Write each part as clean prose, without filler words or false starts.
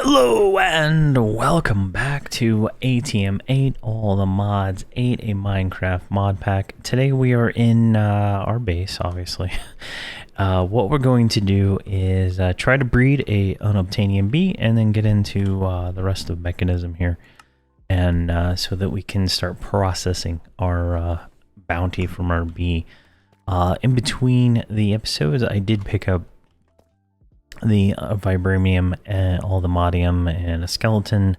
Hello and welcome back to ATM8, all the mods 8, a Minecraft mod pack. Today we are in our base, obviously. What we're going to do is try to breed a unobtainium bee and then get into the rest of Mekanism here. And so that we can start processing our bounty from our bee. In between the episodes, I did pick up the vibranium and all the modium and a skeleton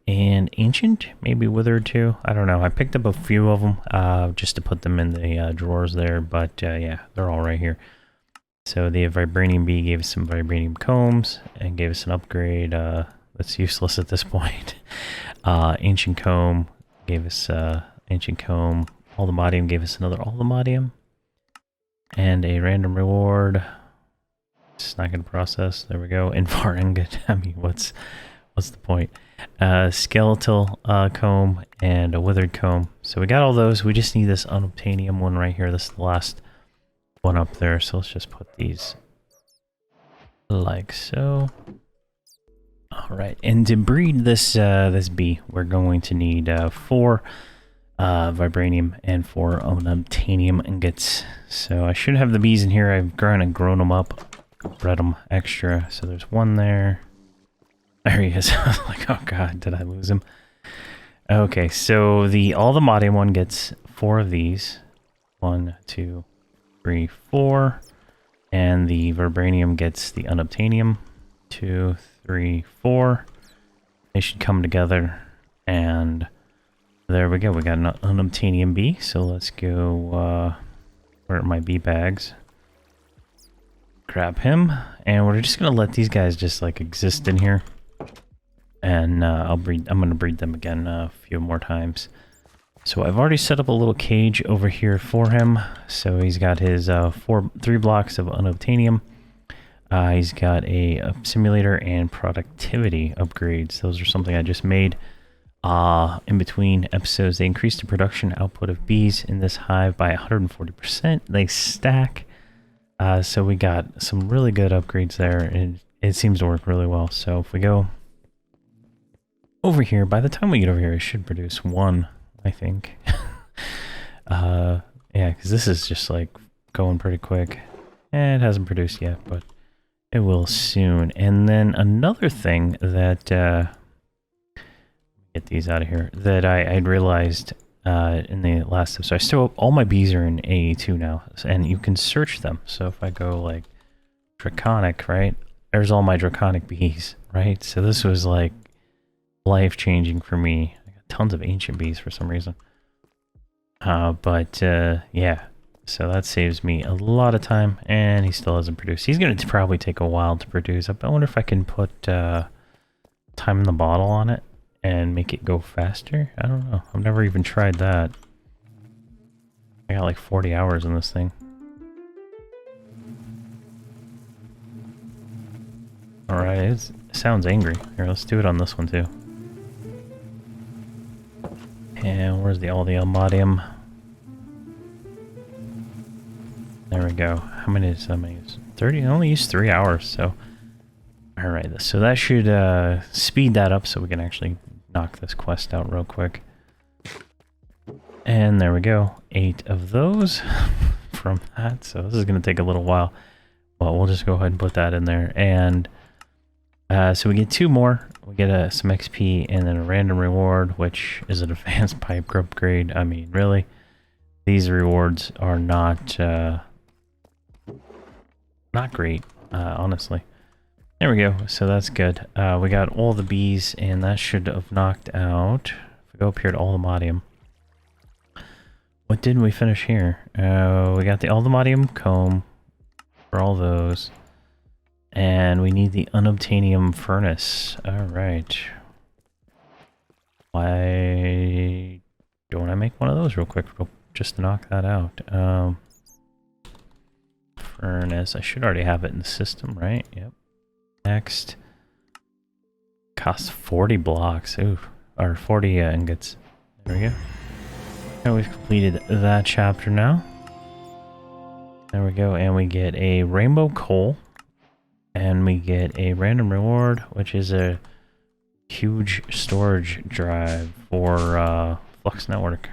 and ancient, maybe withered too. I don't know. I picked up a few of them just to put them in the drawers there, but yeah, they're all right here. So the vibranium bee gave us some vibranium combs and gave us an upgrade that's useless at this point. Ancient comb gave us ancient comb. All the modium gave us another all the modium and a random reward. It's not going to process. There we go. Invar ingot. I mean, what's the point? Skeletal comb and a withered comb. So we got all those. We just need this unobtainium one right here. This is the last one up there. So let's just put these like so. All right. And to breed this this bee, we're going to need 4 vibranium and 4 unobtainium ingots. So I should have the bees in here. I've kind of grown them up. Bred them extra, so there's one there. There he is. I was like, oh god, did I lose him? Okay, so all the modium one gets 4 of these. 1, 2, 3, 4. And the vibranium gets the unobtainium. 2, 3, 4. They should come together, and there we go. We got an unobtainium bee. So let's go. Where are my bee bags? Grab him, and we're just gonna let these guys just like exist in here, and I'm gonna breed them again a few more times. So I've already set up a little cage over here for him. So he's got his 3 blocks of unobtainium. He's got a simulator and productivity upgrades. Those are something I just made in between episodes. They increase the production output of bees in this hive by 140%. They stack. So we got some really good upgrades there, and it seems to work really well. So if we go over here, by the time we get over here, it should produce 1, I think. Yeah, because this is just like going pretty quick. And it hasn't produced yet, but it will soon. And then another thing that, get these out of here, that I'd realized in the last episode, so all my bees are in AE2 now, and you can search them. So if I go like draconic, right, there's all my draconic bees, right? So this was like life-changing for me. I got tons of ancient bees for some reason. But yeah, so that saves me a lot of time, and he still hasn't produced. He's going to probably take a while to produce. I wonder if I can put time in the bottle on it and make it go faster? I don't know. I've never even tried that. I got like 40 hours in this thing. Alright, it sounds angry. Here, let's do it on this one too. And where's all the modium? There we go. How many is 30? I only used 3 hours, so. Alright, so that should speed that up so we can actually knock this quest out real quick. And there we go. 8 of those from that. So this is going to take a little while. Well, we'll just go ahead and put that in there. And so we get 2 more. We get some XP and then a random reward, which is an advanced pipe upgrade. I mean, really? These rewards are not great, honestly. There we go, so that's good. We got all the bees, and that should have knocked out. If we go up here to all the modium. What did we finish here? We got all the modium comb for all those. And we need the unobtainium furnace. Alright. Why don't I make one of those real quick, just to knock that out? Furnace, I should already have it in the system, right? Yep. Next, costs 40 blocks. Ooh, or 40 ingots. There we go. And we've completed that chapter now. There we go, and we get a rainbow coal And we get a random reward, which is a huge storage drive for Flux Network.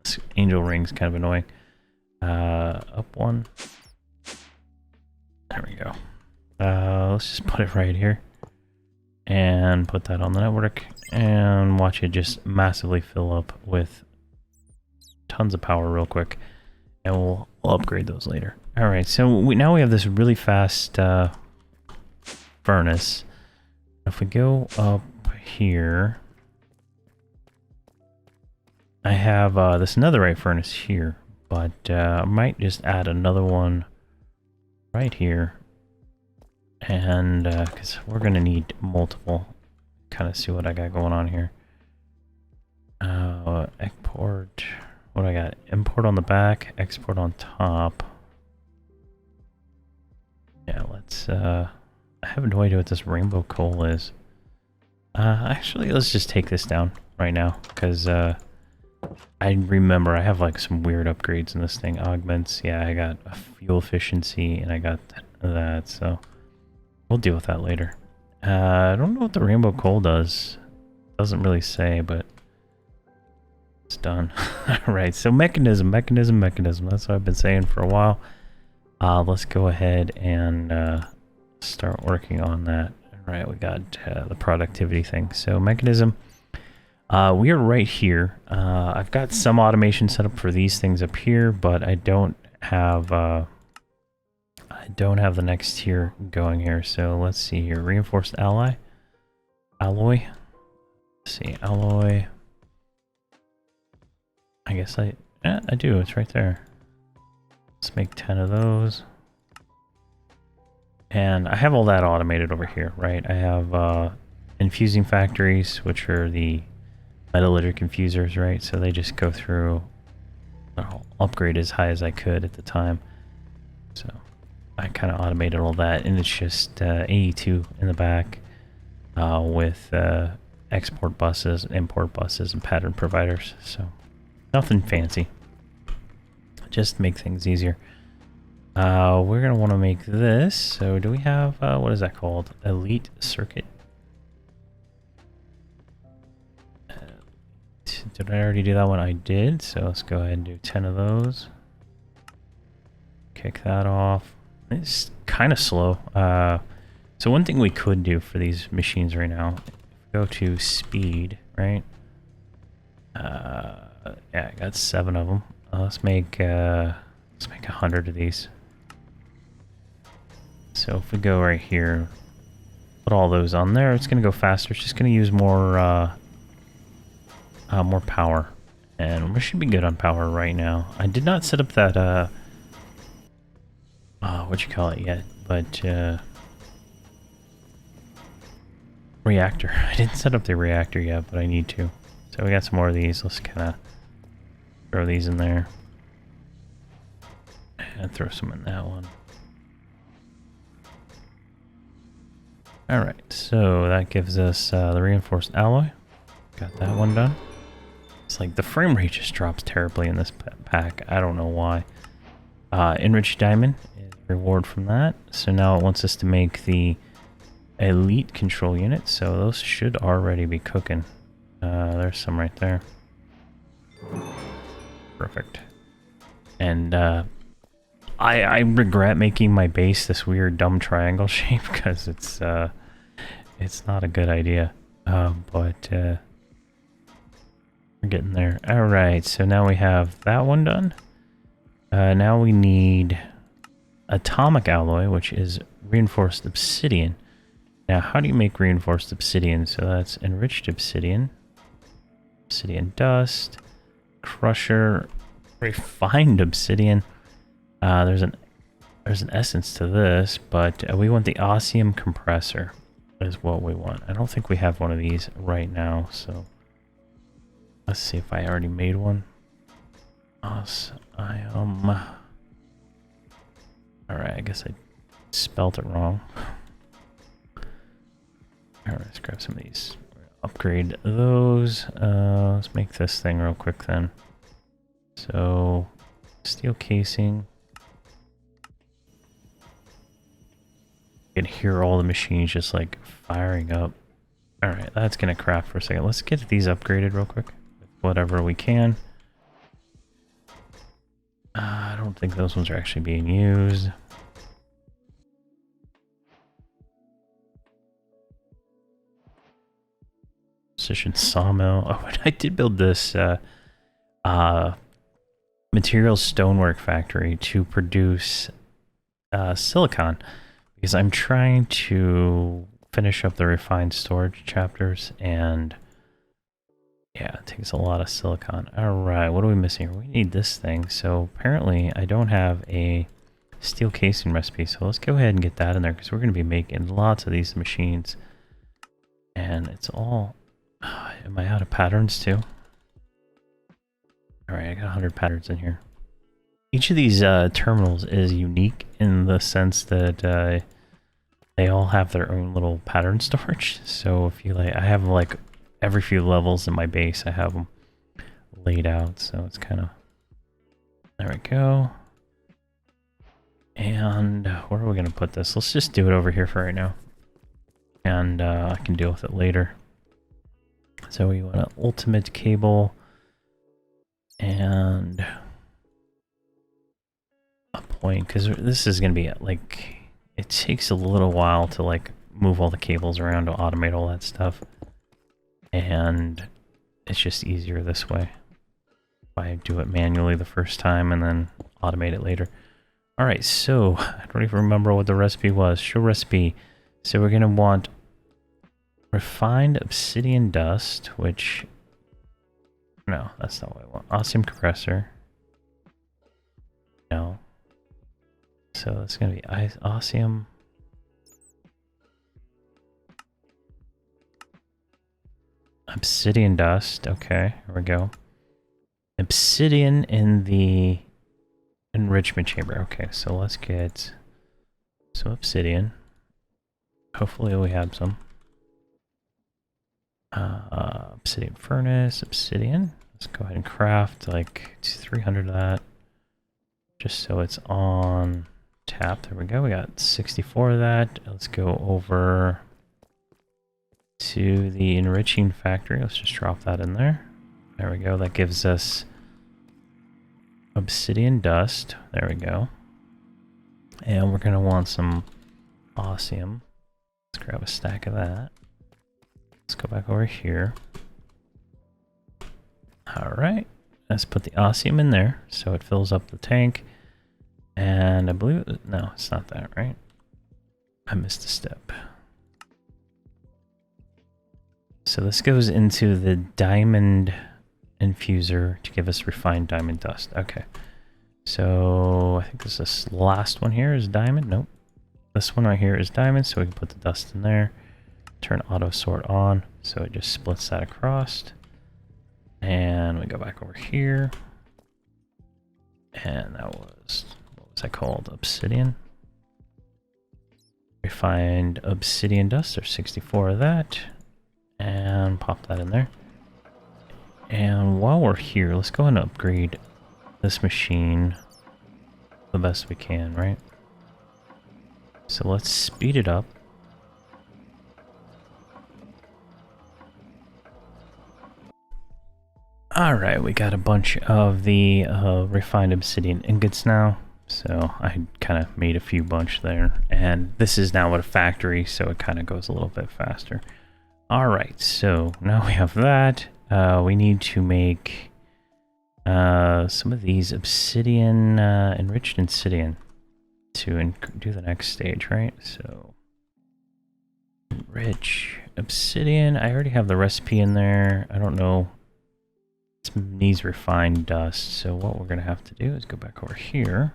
This angel ring's kind of annoying. Up one. There we go. Let's just put it right here. And put that on the network. And watch it just massively fill up with tons of power real quick. And we'll upgrade those later. Alright, so now we have this really fast furnace. If we go up here, I have this netherite furnace here, but I might just add another one right here. And because we're going to need multiple. Kind of see what I got going on here. Export. What do I got? Import on the back, export on top. Yeah, let's I have no idea what this rainbow coal is. Actually, let's just take this down right now, because I remember I have like some weird upgrades in this thing. Augments, yeah, I got a fuel efficiency and I got that, so we'll deal with that later. I don't know what the rainbow coal does. Doesn't really say, but it's done. Alright, so mechanism. That's what I've been saying for a while. Let's go ahead and start working on that. Alright, we got the productivity thing. So mechanism. We are right here. I've got some automation set up for these things up here, but I don't have the next tier going here. So let's see here. Reinforced alloy. Let's see, alloy. I guess I do. It's right there. Let's make 10 of those. And I have all that automated over here, right? I have infusing factories, which are the metallurgic infusers, right? So they just go through. I'll upgrade as high as I could at the time. So I kind of automated all that, and it's just AE2 in the back with export buses, import buses, and pattern providers. So nothing fancy. Just make things easier. We're going to want to make this. So do we have, what is that called? Elite circuit. Did I already do that one? I did. So let's go ahead and do 10 of those. Kick that off. It's kind of slow. So one thing we could do for these machines right now, go to speed, right? Yeah, I got 7 of them. Let's make 100 of these. So if we go right here, put all those on there, it's going to go faster. It's just going to use more power, and we should be good on power right now. I did not set up that what you call it yet, but reactor. I didn't set up the reactor yet, but I need to. So we got some more of these. Let's kind of throw these in there and throw some in that one. Alright, so that gives us the reinforced alloy. Got that one done. It's like the frame rate just drops terribly in this pack. I don't know why. Enriched diamond is a reward from that. So now it wants us to make the elite control unit. So those should already be cooking. There's some right there. Perfect. And I regret making my base this weird dumb triangle shape because it's not a good idea. But we're getting there. Alright, so now we have that one done. Now we need atomic alloy, which is reinforced obsidian. Now, how do you make reinforced obsidian? So that's enriched obsidian, obsidian dust, crusher, refined obsidian. There's an essence to this, but we want the osmium compressor is what we want. I don't think we have one of these right now, so let's see if I already made one. Alright, I guess I spelt it wrong. Alright, let's grab some of these. Upgrade those. Let's make this thing real quick then. So, steel casing. can hear all the machines just like firing up. Alright, that's gonna craft for a second. Let's get these upgraded real quick. With whatever we can. I don't think those ones are actually being used. Precision sawmill. Oh, and I did build this materials stonework factory to produce silicon, because I'm trying to finish up the refined storage chapters, and yeah, it takes a lot of silicon. Alright, what are we missing here? We need this thing. So apparently I don't have a steel casing recipe, so let's go ahead and get that in there, because we're going to be making lots of these machines. And it's all... am I out of patterns too? Alright, I got 100 patterns in here. Each of these terminals is unique in the sense that they all have their own little pattern storage. So if you like, I have like every few levels in my base, I have them laid out. So it's kind of, there we go. And where are we going to put this? Let's just do it over here for right now. And I can deal with it later. So we want an ultimate cable and a point, because this is going to be like, it takes a little while to like move all the cables around to automate all that stuff. And it's just easier this way. If I do it manually the first time and then automate it later. Alright, so I don't even remember what the recipe was. Show recipe. So we're going to want refined obsidian dust, which... no, that's not what I want. Osmium compressor. No. So it's going to be osmium. Obsidian dust. Okay, here we go. Obsidian in the enrichment chamber. Okay, so let's get some obsidian. Hopefully we have some. Obsidian furnace, obsidian. Let's go ahead and craft like 300 of that. Just so it's on tap. There we go. We got 64 of that. Let's go over to the enriching factory. Let's just drop that in there. There we go. That gives us obsidian dust. There we go. And we're going to want some osmium. Let's grab a stack of that. Let's go back over here. Alright. Let's put the osmium in there so it fills up the tank. And I believe... no, it's not that, right? I missed a step. So this goes into the diamond infuser to give us refined diamond dust. Okay. So I think this last one here is diamond. Nope. This one right here is diamond, so we can put the dust in there. Turn auto sort on, so it just splits that across. And we go back over here. And that was, what was that called? Obsidian. Refined obsidian dust. There's 64 of that. And pop that in there. And while we're here, let's go ahead and upgrade this machine the best we can, right? So let's speed it up. Alright, we got a bunch of the refined obsidian ingots now. So I kind of made a few bunch there. And this is now at a factory, so it kind of goes a little bit faster. Alright, so now we have that. We need to make some of these obsidian, enriched obsidian to do the next stage, right? So, enrich obsidian. I already have the recipe in there. I don't know. It needs refined dust. So what we're going to have to do is go back over here.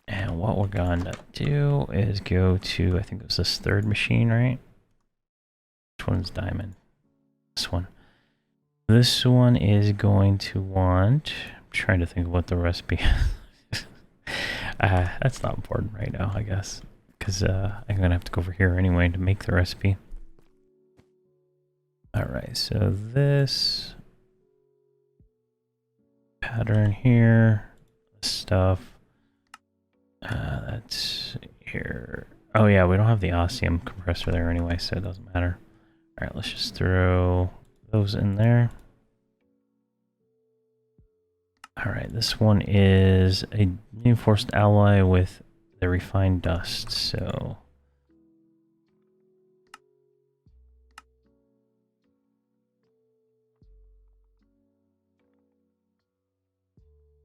And what we're going to do is go to, I think it was this third machine, right? Which one's diamond? This one. This one is going to want... I'm trying to think of what the recipe is. That's not important right now, I guess. Because I'm going to have to go over here anyway to make the recipe. Alright, so this pattern here, stuff, that's here. Oh yeah, we don't have the osmium compressor there anyway, so it doesn't matter. All right, let's just throw those in there. All right, this one is a reinforced alloy with the refined dust, so...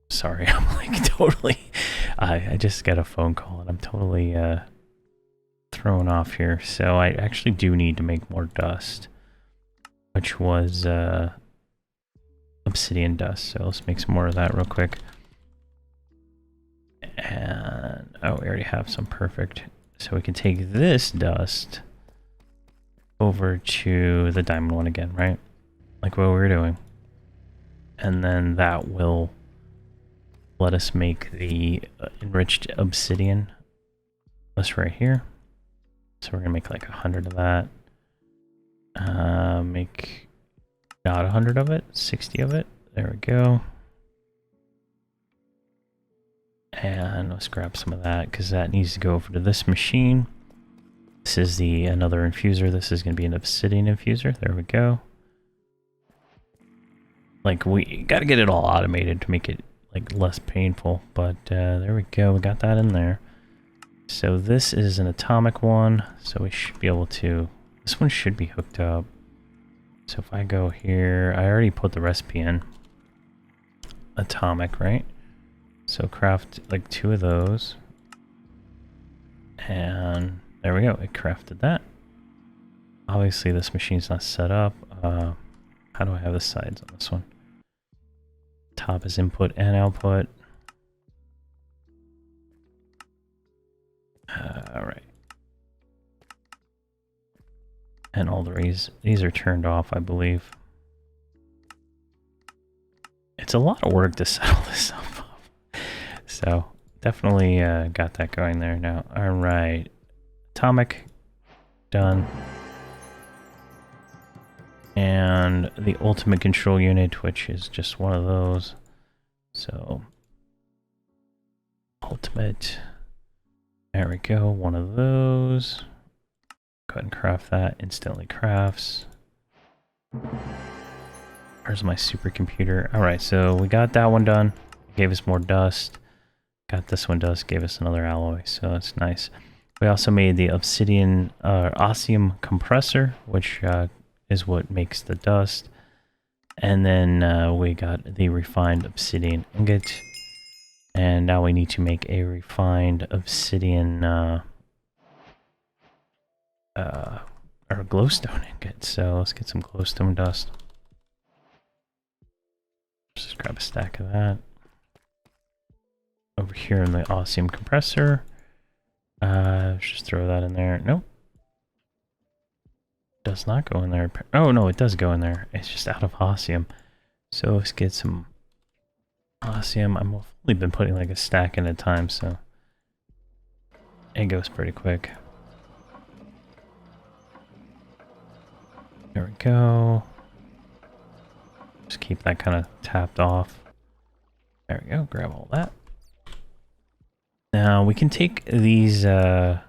Sorry, I'm like totally... I just got a phone call and I'm totally thrown off here. So I actually do need to make more dust, which was obsidian dust. So let's make some more of that real quick. And oh, we already have some. Perfect. So we can take this dust over to the diamond one again, right? Like what we were doing. And then that will let us make the enriched obsidian. This right here. So we're gonna make like 100 of that. Make not 100 of it, 60 of it. There we go. And let's grab some of that because that needs to go over to this machine. This is the another infuser. This is gonna be an obsidian infuser. There we go. Like we gotta get it all automated to make it like less painful, but there we go. We got that in there. So this is an atomic one, so we should be able to... This one should be hooked up. So if I go here, I already put the recipe in. Atomic, right? So craft like 2 of those. And there we go, it crafted that. Obviously this machine's not set up. How do I have the sides on this one? Top is input and output. All right. And all these are turned off, I believe. It's a lot of work to settle this up. So definitely got that going there now. All right. Atomic. Done. And the ultimate control unit, which is just one of those. So ultimate. There we go, one of those. Go ahead and craft that. Instantly crafts. Where's my supercomputer? Alright, so we got that one done. Gave us more dust. Got this one dust, gave us another alloy, so that's nice. We also made the obsidian osmium compressor, which is what makes the dust. And then we got the refined obsidian ingot. And now we need to make a refined obsidian or glowstone ingot. So let's get some glowstone dust. Just grab a stack of that. Over here in the osmium compressor. Just throw that in there. Nope. Does not go in there. Oh no, it does go in there. It's just out of osmium. So let's get some osmium. I've only been putting like a stack in at a time, so it goes pretty quick. There we go. Just keep that kind of tapped off. There we go. Grab all that. Now we can take these, the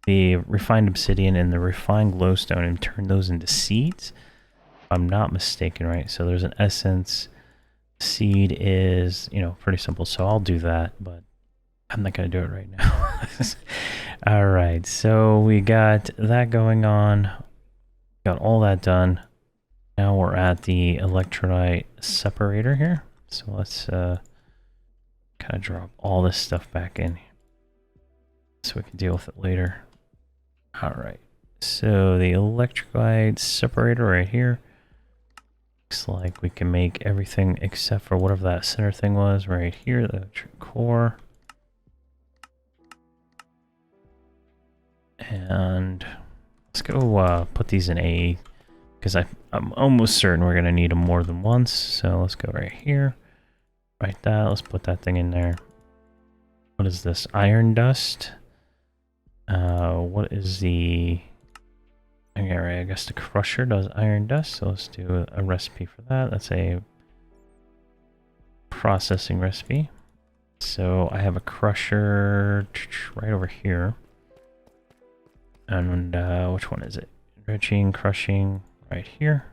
refined obsidian and the refined glowstone and turn those into seeds. If I'm not mistaken, right? So there's an essence. Seed is, you know, pretty simple, so I'll do that, but I'm not going to do it right now. All right, so we got that going on. Got all that done. Now we're at the electrolyte separator here. So let's kind of drop all this stuff back in so we can deal with it later. All right, so the electrolyte separator right here. Looks like we can make everything except for whatever that center thing was right here, the core. And let's go put these in A, because I'm almost certain we're going to need them more than once. So let's go right here. Right that. Let's put that thing in there. What is this? Iron dust. What is the... Okay, right, I guess the crusher does iron dust, so let's do a recipe for that. That's a processing recipe. So I have a crusher right over here. And which one is it? Enriching, crushing, right here.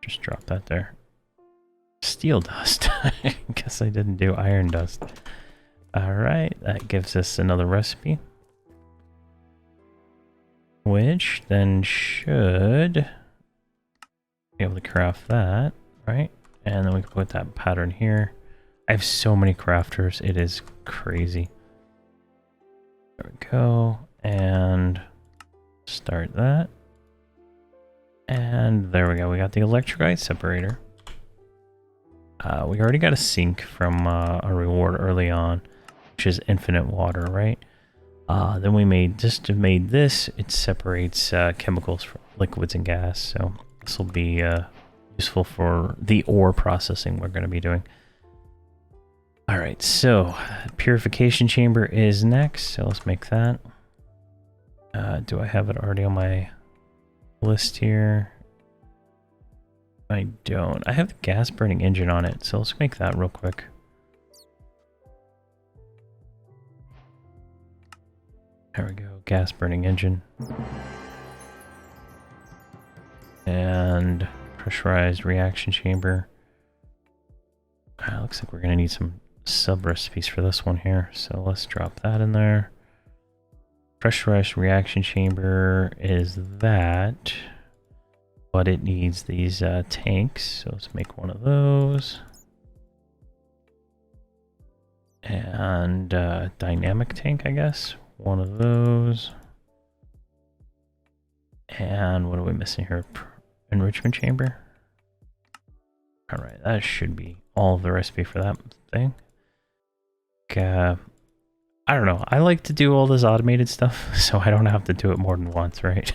Just drop that there. Steel dust. I guess I didn't do iron dust. Alright, that gives us another recipe. Which then should be able to craft that, right? And then we can put that pattern here. I have so many crafters, it is crazy. There we go. And start that. And there we go, we got the electrolyte separator. We already got a sink from a reward early on, which is infinite water, right? Then we made this. It separates chemicals from liquids and gas, so this will be useful for the ore processing we're going to be doing. All right, so purification chamber is next, so let's make that. Do I have it already on my list here? I don't. I have the gas burning engine on it, so let's make that real quick. There we go, gas burning engine. And pressurized reaction chamber. Looks like we're going to need some sub recipes for this one here, so let's drop that in there. Pressurized reaction chamber is that, but it needs these tanks, so let's make one of those. And dynamic tank, I guess. One of those. And what are we missing here? Enrichment chamber. All right, that should be all of the recipe for that thing. I don't know. I like to do all this automated stuff, so I don't have to do it more than once, right?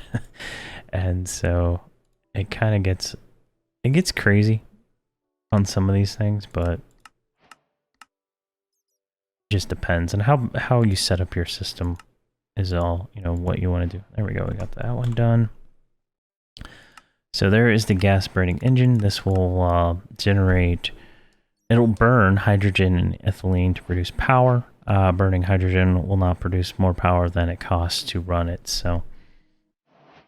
And so it kind of gets crazy on some of these things, but just depends on how you set up your system is all, you know, what you want to do. There we go, we got that one done. So there is the gas burning engine. This will generate, it'll burn hydrogen and ethylene to produce power. Burning hydrogen will not produce more power than it costs to run it, so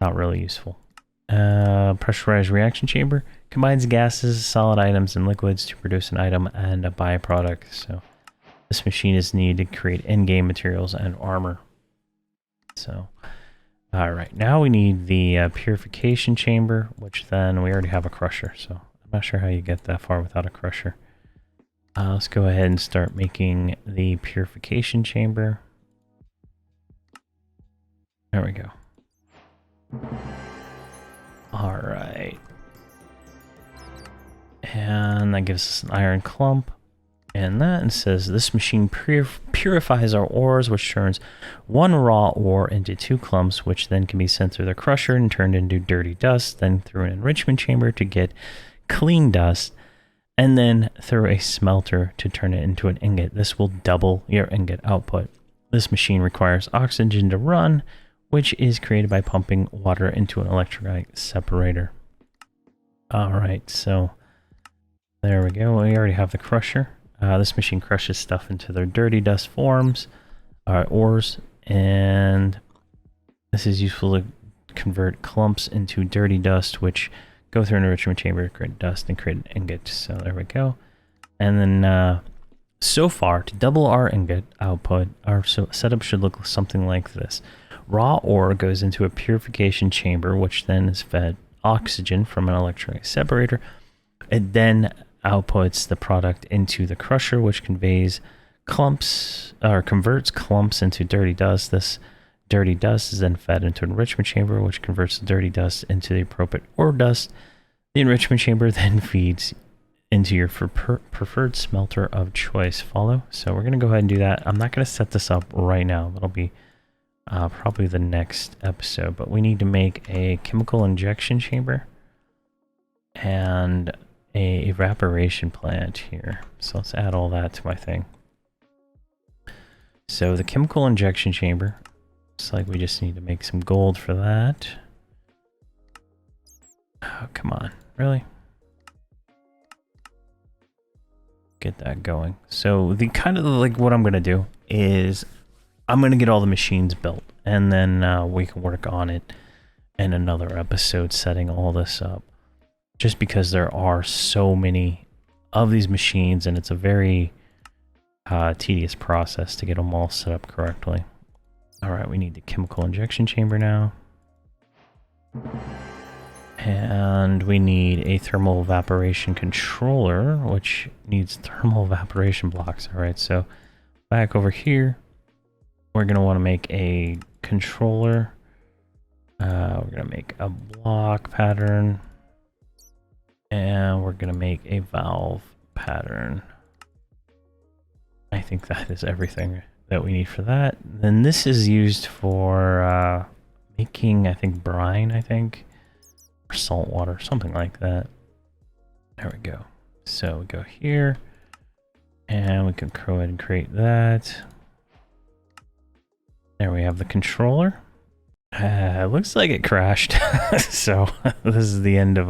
not really useful. Pressurized reaction chamber combines gases, solid items, and liquids to produce an item and a byproduct. So this machine is needed to create in-game materials and armor. So, all right, now we need the purification chamber, which then we already have a crusher. So I'm not sure how you get that far without a crusher. Let's go ahead and start making the purification chamber. There we go. All right. And that gives us an iron clump. And that says this machine purifies our ores, which turns one raw ore into 2 clumps, which then can be sent through the crusher and turned into dirty dust, then through an enrichment chamber to get clean dust, and then through a smelter to turn it into an ingot. This will double your ingot output. This machine requires oxygen to run, which is created by pumping water into an electrolyte separator. All right, so there we go. We already have the crusher. This machine crushes stuff into their dirty dust forms, ores, and this is useful to convert clumps into dirty dust, which go through an enrichment chamber to create dust and create an ingot. So there we go. And then so far, to double our ingot output, our setup should look something like this. Raw ore goes into a purification chamber, which then is fed oxygen from an electrolyte separator. It then outputs the product into the crusher, which conveys clumps or converts clumps into dirty dust. This dirty dust is then fed into an enrichment chamber, which converts the dirty dust into the appropriate ore dust. The enrichment chamber then feeds into your preferred smelter of choice. Follow? So we're going to go ahead and do that. I'm not going to set this up right now. That'll be probably the next episode, but we need to make a chemical injection chamber and a evaporation plant here. So let's add all that to my thing. So the chemical injection chamber, looks like we just need to make some gold for that. Oh, come on, really? Get that going. So the kind of like what I'm gonna do is I'm gonna get all the machines built, and then we can work on it in another episode, setting all this up. Just because there are so many of these machines, and it's a very tedious process to get them all set up correctly. All right, we need the chemical injection chamber now. And we need a thermal evaporation controller, which needs thermal evaporation blocks. All right, so back over here, we're going to want to make a controller. We're going to make a block pattern. And we're going to make a valve pattern. I think that is everything that we need for that. Then this is used for making, I think, brine, or salt water, something like that. There we go. So we go here, and we can go ahead and create that. There we have the controller. It looks like it crashed. So this is the end of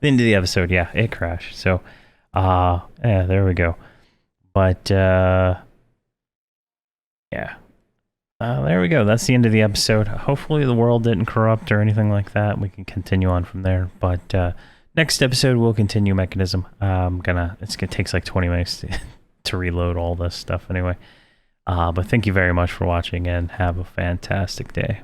the episode. Yeah, it crashed. So yeah, there we go. But yeah, there we go. That's the end of the episode. Hopefully the world didn't corrupt or anything like that. We can continue on from there. But next episode we'll continue Mechanism. It takes like 20 minutes to reload all this stuff anyway. But thank you very much for watching, and have a fantastic day.